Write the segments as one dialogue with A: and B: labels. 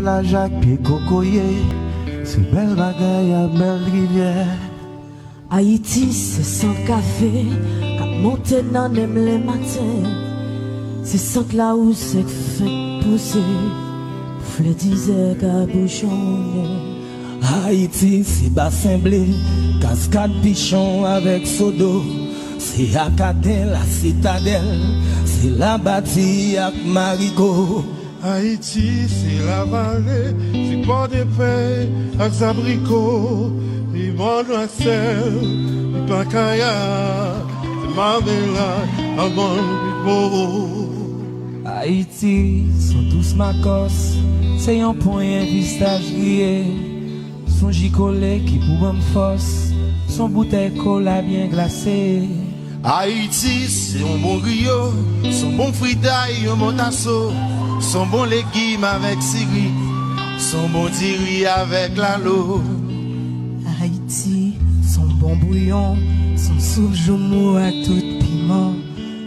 A: plage avec pied cocoyer. C'est belle bagaille à belle rivière.
B: Haïti, c'est sans café, qu'à monter dans les matins. C'est sans là où c'est fait pousser, pour les disait qu'à bouchonner.
C: Haïti, c'est bassin blé, cascade pichon avec sodo. C'est Acadien, la citadelle, c'est la bâtie avec Marigot.
D: Haïti, c'est la vallée, c'est port de paix, avec abricots, les mondoisselles, les pacaya, c'est marmelade, avant le beau.
C: Haïti, sont tous macos, c'est un point, un visage grillé. Son gicolé qui pour me force, son bouteille cola bien glacée.
D: Haïti, c'est un bon griot, son bon fridaille, un bon tasso, son bon légume avec siri, son bon diri avec l'alo.
B: Haïti, son bon bouillon, son soupe joumou à tout piment,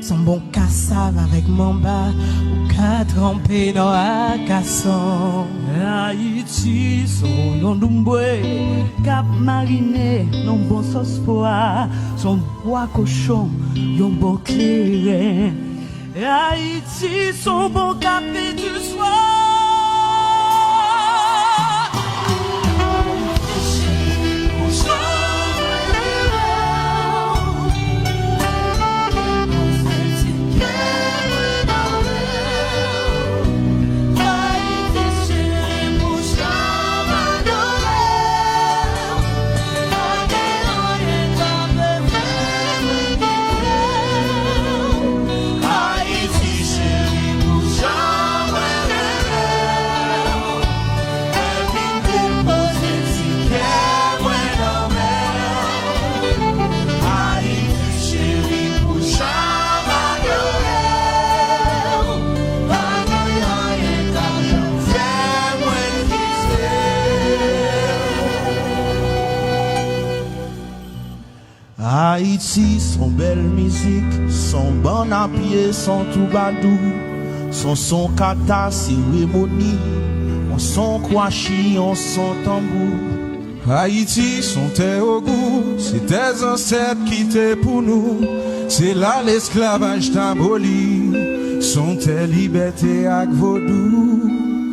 B: son bon cassave avec mamba, ou qu'à tremper dans un casson.
C: Haïti, son londumboué, cap mariné, non bon sauce pois, son bois cochon, yon bon clairin. Haïti, son bon café du soir.
A: Haïti, son belle musique, son bon à pied, son troubadou, son kata, cérémonie, on son kwashi, on son tambour. Haïti, son terre au goût, c'est tes ancêtres qui étaient pour nous, c'est là l'esclavage t'aboli, son tes liberté avec vaudou.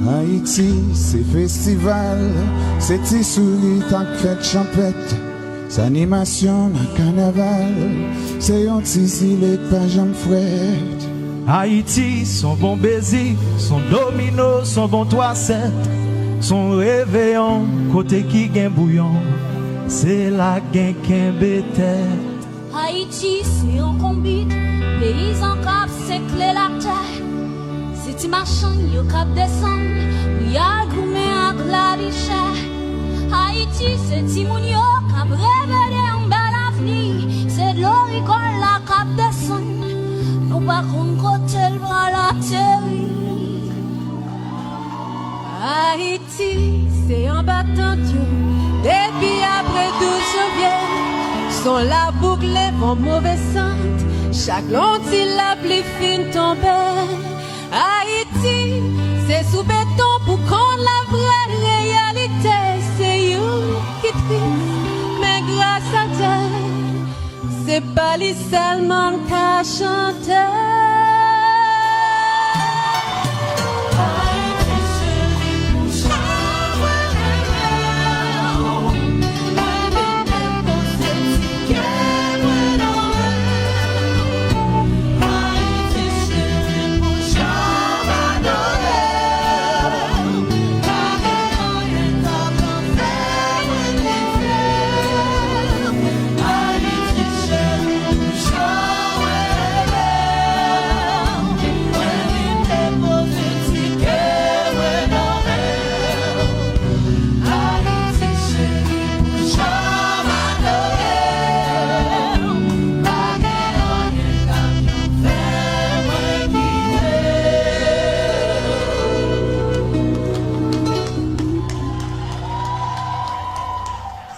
A: Haïti, c'est festival, c'est tes souris, ta fête champêtre. C'est animation, un carnaval, c'est un tisi, les pages en fouette.
C: Haïti, son bon baiser, son domino, son bon 3-7, son réveillon, côté qui gagne bouillon, c'est la gain qu'un bête.
E: Haïti, c'est un combi, pays en cap, c'est clé la terre. C'est ti machin, yo cap descendre, ou y'a goumé à la richesse. Haïti, c'est ti moun yo, cap révélé en bel avenir. C'est de l'oricole la cap descendre, nous pas qu'on côté le bras la terre. Haïti, c'est un battant Dieu, depuis après 12 janvier, sont la boucle vont mauvais sens, chaque lentille la plus fine tombée. Haïti, c'est sous béton pour qu'on la vraie réalité, c'est you qui triste, mais grâce à Dieu, c'est pas lui seulement qu'à chanter.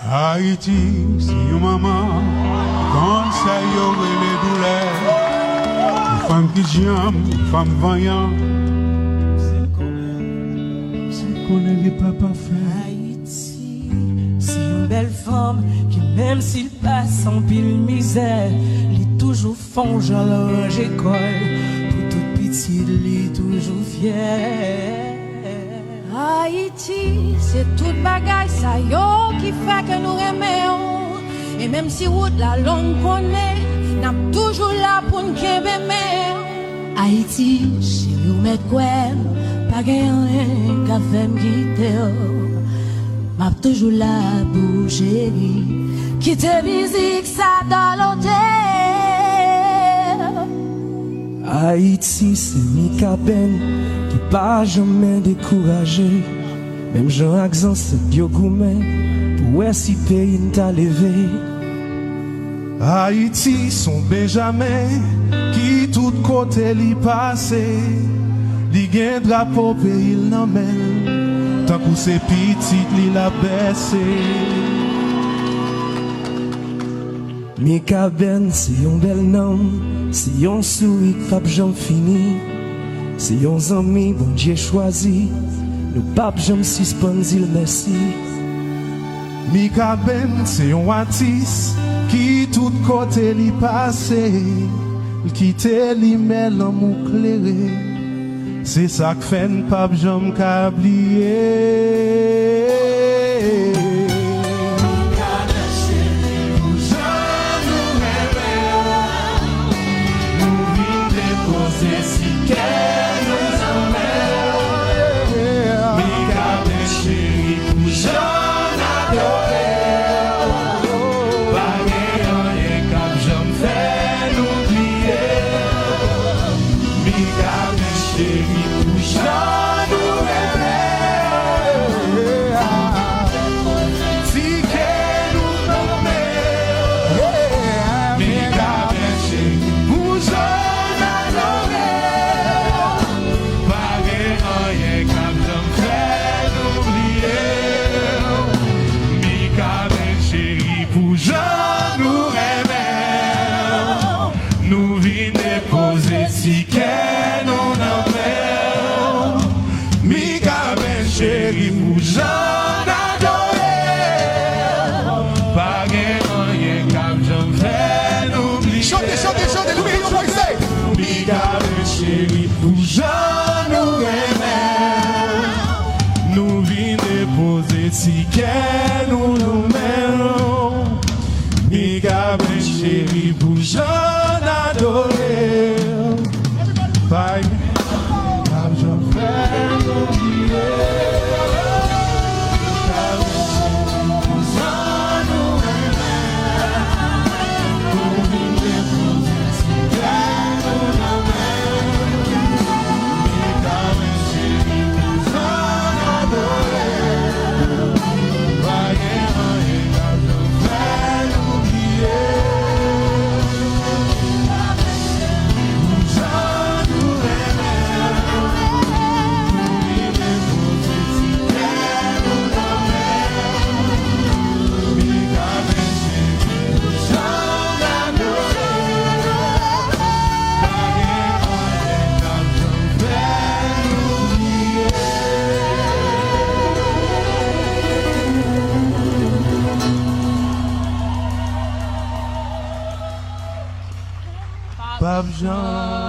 D: Haïti, c'est une maman, quand ça y aurait les douleurs, une femme qui j'aime, une femme vaillante.
A: qu'on n'est pas parfait.
C: Haïti, c'est une belle femme qui même s'il passe en pile misère, il toujours fond genre l'ange école. Pour toute petite, il est toujours fier.
E: Haïti, c'est toute bagaille ça yo qui fait que nous aimons. Et même si route la longue connaît, n'a toujours là pour nous aimer.
B: Haïti, chérie ou met quoi, pas rien qu'à faire me quitter. M'a toujours là pour chérie, quitter musique ça dans l'hôtel.
C: Haïti, c'est Mikaben qui pas jamais découragé. Même Jean Accent, c'est Biogoumé, pour si pays t'a levé.
A: Haïti, son Benjamin, qui tout côté li passe, li gen drapeau pays l'emmène, tant que c'est petit li la baissé.
C: Mikaben, c'est un bel nom, c'est un sourire qui pape j'en fini, c'est un ami, bon Dieu choisi, nous pape j'en suspend il merci.
A: Mikaben, c'est un artiste, qui tout côté li passe, qui te li met l'amour clairé, c'est ça que fait un pape j'en qu'ablier. Chérie, pour j'en adorer, pas rien comme j'en fais n'oublier.
D: Chantez, chantez, chantez, l'oubliez, on va essayer.
A: Mikaben, chérie, pour j'en nous aimer, nous vînes déposer ticket, nous nous mêlons. Mikaben, chérie, pour j'en adorer, pas rien comme j'en fais n'oublier. Pape Jean.